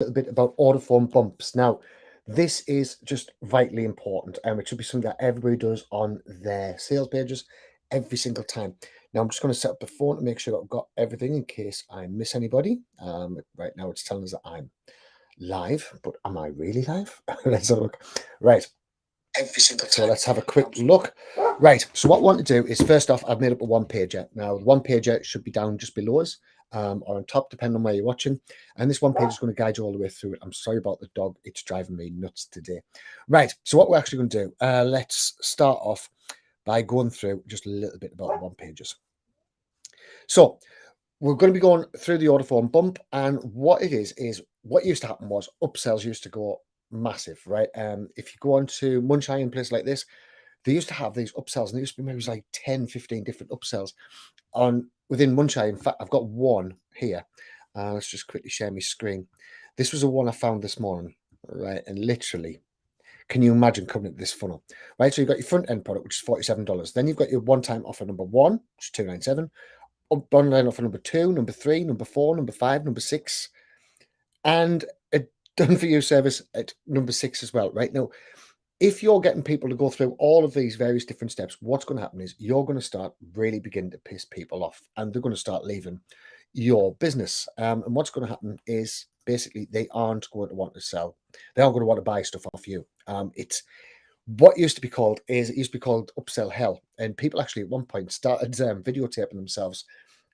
little bit about order form bumps. Now, this is just vitally important, and it should be something that everybody does on their sales pages every single time. Now, I'm just going to set up the phone to make sure that I've got everything in case I miss anybody. Right now, it's telling us that I'm live, but am I really live? Let's have a look. Right. Every single So time. let's have a quick look. Right. So what I want to do is first off, I've made up a one pager. Now, the one pager should be down just below us or on top, depending on where you're watching. And this one page is going to guide you all the way through it. I'm sorry about the dog. It's driving me nuts today. Right. So what we're actually going to do, let's start off by going through just a little bit about the one pages. So we're going to be going through the order form bump, and what it is what used to happen was upsells used to go massive, right? If you go on to Munchie and places like this, they used to have these upsells, and there used to be maybe like 10, 15 different upsells on within Munchie. In fact, I've got one here. Let's just quickly share my screen. This was the one I found this morning, right? And literally, can you imagine coming at this funnel, right? So you've got your front end product, which is $47. Then you've got your one-time offer number one, which is $297. Online offer number two, number three, number four, number five, number six, and a done for you service at number six as well, right? Now, if you're getting people to go through all of these various different steps, what's going to happen is you're going to start really begin to piss people off, and they're going to start leaving your business. And what's going to happen is basically they aren't going to want to sell. They aren't going to want to buy stuff off you. It's what used to be called is it used to be called upsell hell, and people actually at one point started videotaping themselves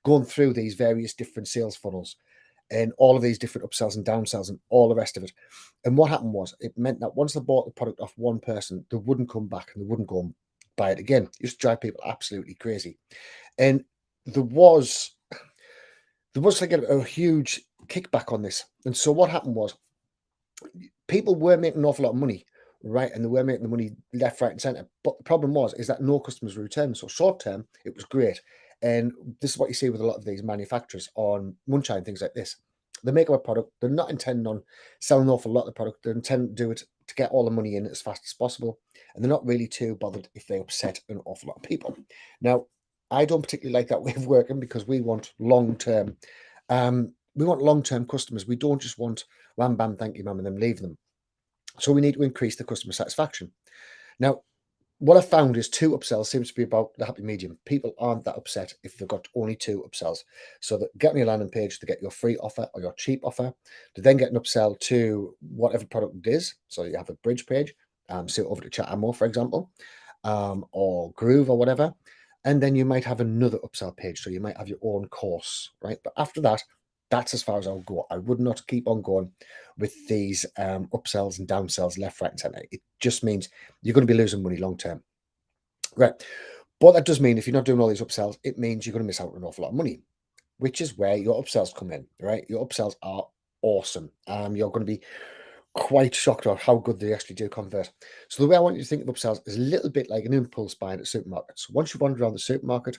going through these various different sales funnels and all of these different upsells and downsells and all the rest of it. And what happened was it meant that once they bought the product off one person, they wouldn't come back and they wouldn't go and buy it again. It used to drive people absolutely crazy. And there was like a huge kickback on this. And so what happened was people were making an awful lot of money, right? And they were making the money left, right, and center. But the problem was is that no customers were returning. So short term, it was great. And this is what you see with a lot of these manufacturers on Munchine and things like this. They make up a product. They're not intending on selling an awful lot of the product. They intend to do it to get all the money in as fast as possible. And they're not really too bothered if they upset an awful lot of people. Now, I don't particularly like that way of working because we want long-term. We want long-term customers. We don't just want wham, bam, thank you, ma'am, and then leave them. So we need to increase the customer satisfaction. Now, what I found is two upsells seems to be about the happy medium. People aren't that upset if they've got only two upsells. So that get on your landing page to get your free offer or your cheap offer, to then get an upsell to whatever product it is. So you have a bridge page, so over to Chat Ammo, for example, or Groove or whatever. And then you might have another upsell page. So you might have your own course, right? But after that, that's as far as I'll go. I would not keep on going with these upsells and downsells left, right, and center. It just means you're going to be losing money long term. Right. But that does mean if you're not doing all these upsells, it means you're going to miss out on an awful lot of money, which is where your upsells come in, right? Your upsells are awesome. You're going to be quite shocked at how good they actually do convert. So the way I want you to think of upsells is a little bit like an impulse buy at a supermarket. So once you've wandered around the supermarket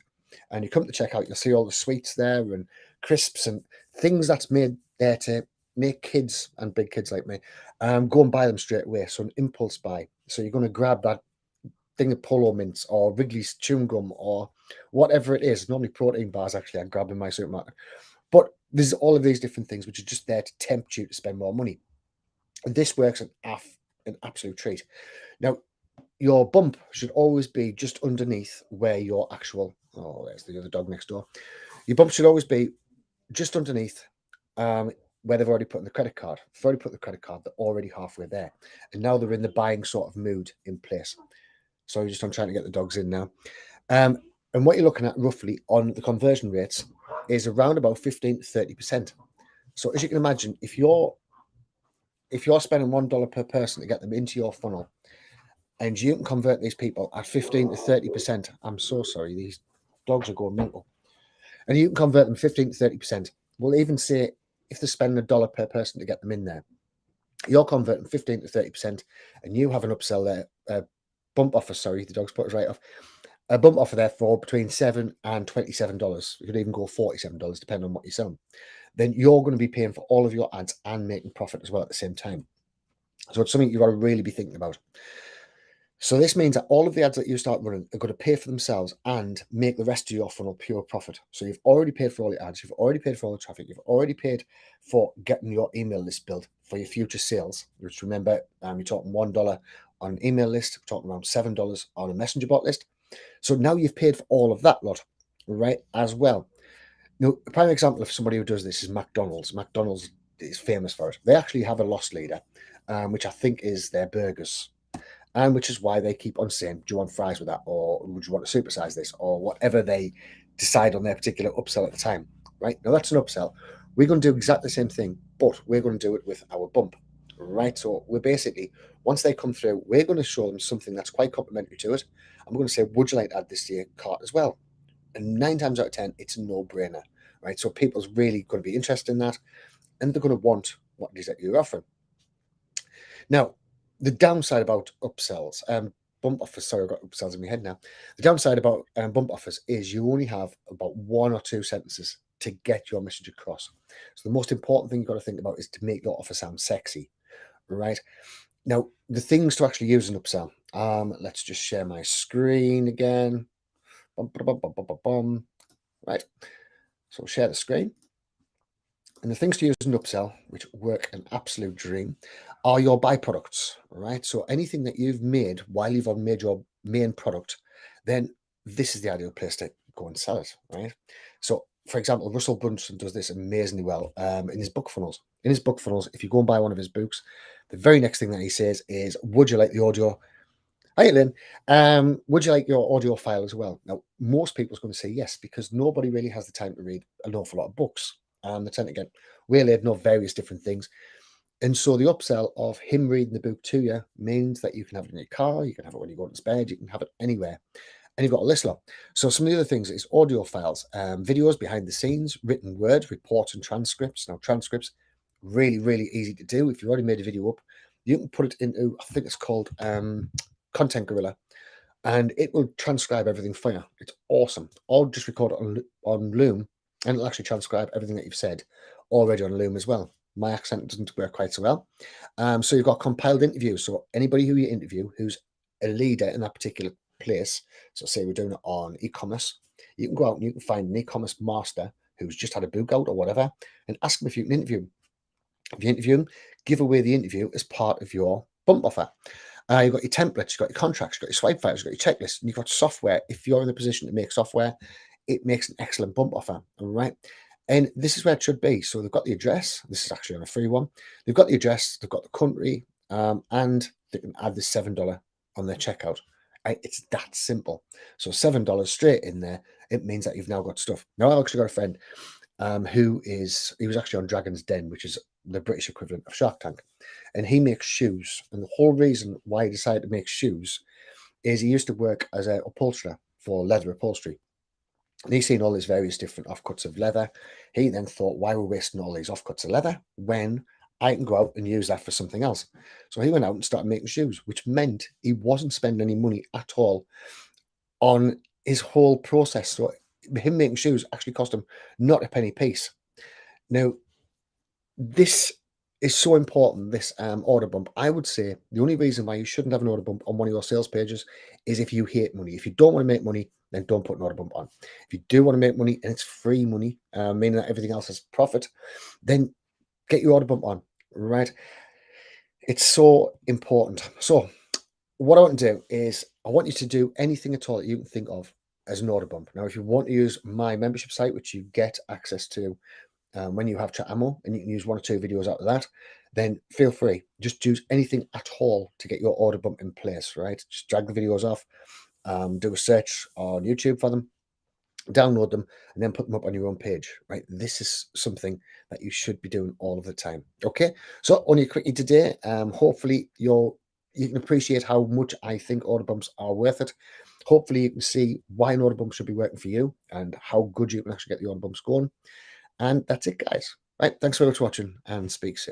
and you come to checkout, you'll see all the sweets there and crisps and things that's made there to make kids and big kids like me go and buy them straight away. So an impulse buy. So you're going to grab that thing of Polo Mints or Wrigley's chewing gum or whatever it is. Normally protein bars actually I grab in my supermarket. But there's all of these different things which are just there to tempt you to spend more money. And this works an absolute treat. Now, your bump should always be just underneath where your actual, oh, there's the other dog next door. Your bump should always be just underneath where they've already put in the credit card. If they've already put the credit card, they're already halfway there. And now they're in the buying sort of mood in place. So I'm trying to get the dogs in now. And what you're looking at roughly on the conversion rates is around about 15 to 30%. So as you can imagine, if you're spending $1 per person to get them into your funnel, and you can convert these people at 15 to 30%. I'm so sorry, these dogs are going mental. And you can convert them 15 to 30%. We'll even say if they're spending $1 per person to get them in there, you're converting 15 to 30%, and you have an upsell there, bump offer, sorry, the dog's put us right off. A bump offer there for between $7 and $27. You could even go $47, depending on what you're selling. Then you're going to be paying for all of your ads and making profit as well at the same time. So it's something you've got to really be thinking about. So this means that all of the ads that you start running are going to pay for themselves and make the rest of your funnel pure profit. So you've already paid for all your ads, you've already paid for all the traffic, you've already paid for getting your email list built for your future sales. Which remember, you're talking $1 on an email list, we're talking around $7 on a messenger bot list. So now you've paid for all of that lot, right? As well. Now, a prime example of somebody who does this is McDonald's. McDonald's is famous for it. They actually have a loss leader, which I think is their burgers, and which is why they keep on saying, do you want fries with that? Or would you want to supersize this? Or whatever they decide on their particular upsell at the time, right? Now that's an upsell. We're going to do exactly the same thing, but we're going to do it with our bump, right? So we're basically, once they come through, we're going to show them something that's quite complementary to it. And we're going to say, would you like to add this to your cart as well? And 9 times out of 10, it's a no-brainer, right? So people's really going to be interested in that, and they're going to want what it is that you're offering. Now, the downside about upsells, bump offers, sorry, I've got upsells in my head now. The downside about bump offers is you only have about 1 or 2 sentences to get your message across. So the most important thing you've got to think about is to make your offer sound sexy, right? Now, the things to actually use an upsell. Let's just share my screen again. Bum, bum, bum, bum, bum, bum. Right. So share the screen. And the things to use an upsell, which work an absolute dream, are your byproducts, right? So anything that you've made while you've made your main product, then this is the ideal place to go and sell it, right? So, for example, Russell Brunson does this amazingly well in his book funnels. In his book funnels, if you go and buy one of his books, the very next thing that he says is, "Would you like the audio?" Hi, Lynn. Would you like your audio file as well? Now, most people's going to say yes because nobody really has the time to read an awful lot of books. They tend to get waylaid, know various different things. And so the upsell of him reading the book to you means that you can have it in your car, you can have it when you go to bed, you can have it anywhere. And you've got a list lot. So some of the other things is audio files, videos behind the scenes, written word, reports and transcripts. Now, transcripts, really, really easy to do. If you've already made a video up, you can put it into, I think it's called Content Gorilla, and it will transcribe everything for you. It's awesome. Or just record it on Loom, and it'll actually transcribe everything that you've said already on Loom as well. My accent doesn't work quite so well. So you've got compiled interviews. So anybody who you interview who's a leader in that particular place, so say we're doing it on e-commerce, you can go out and you can find an e-commerce master who's just had a book out or whatever, and ask them if you can interview them. If you interview them, give away the interview as part of your bump offer. You've got your templates, you've got your contracts, you've got your swipe files, you've got your checklist, and you've got software. If you're in the position to make software, it makes an excellent bump offer. All right. And this is where it should be. So they've got the address. This is actually on a free one. They've got the address, they've got the country, and they can add the $7 on their checkout. Right? It's that simple. So $7 straight in there, it means that you've now got stuff. Now, I've actually got a friend he was actually on Dragon's Den, which is the British equivalent of Shark Tank, and he makes shoes. And the whole reason why he decided to make shoes is he used to work as an upholsterer for leather upholstery. And he's seen all these various different offcuts of leather. He then thought, why are we wasting all these offcuts of leather when I can go out and use that for something else? So he went out and started making shoes, which meant he wasn't spending any money at all on his whole process. So him making shoes actually cost him not a penny piece. Now, this is so important, this order bump. I would say the only reason why you shouldn't have an order bump on one of your sales pages is if you hate money. If you don't want to make money, then don't put an order bump on. If you do want to make money and it's free money, meaning that everything else is profit, then get your order bump on, right? It's so important. So what I want to do is I want you to do anything at all that you can think of as an order bump. Now, if you want to use my membership site, which you get access to when you have chat ammo, and you can use 1 or 2 videos out of that, then feel free. Just use anything at all to get your order bump in place, right? Just drag the videos off, do a search on YouTube for them, download them, and then put them up on your own page, right? This is something that you should be doing all of the time. Okay, so only quickly today, hopefully you can appreciate how much I think order bumps are worth it. Hopefully you can see why an order bump should be working for you and how good you can actually get the order bumps going. And that's it, guys. Right, thanks very much for watching, and speak soon.